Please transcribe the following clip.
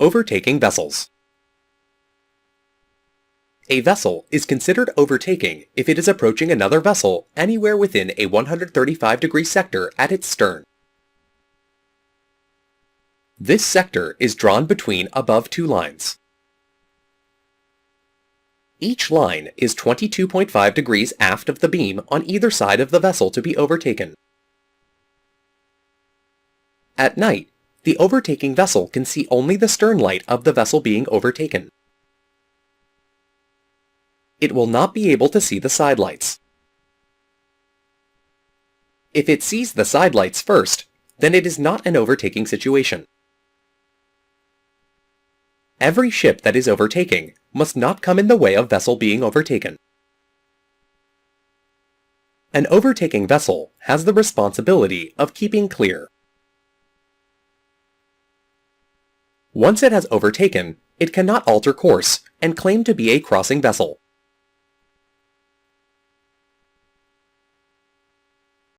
Overtaking vessels. A vessel is considered overtaking if it is approaching another vessel anywhere within a 135-degree sector at its stern. This sector is drawn between above two lines. Each line is 22.5 degrees aft of the beam on either side of the vessel to be overtaken. At night, the overtaking vessel can see only the stern light of the vessel being overtaken. It will not be able to see the sidelights. If it sees the sidelights first, then it is not an overtaking situation. Every ship that is overtaking must not come in the way of vessel being overtaken. An overtaking vessel has the responsibility of keeping clear. Once it has overtaken, it cannot alter course and claim to be a crossing vessel.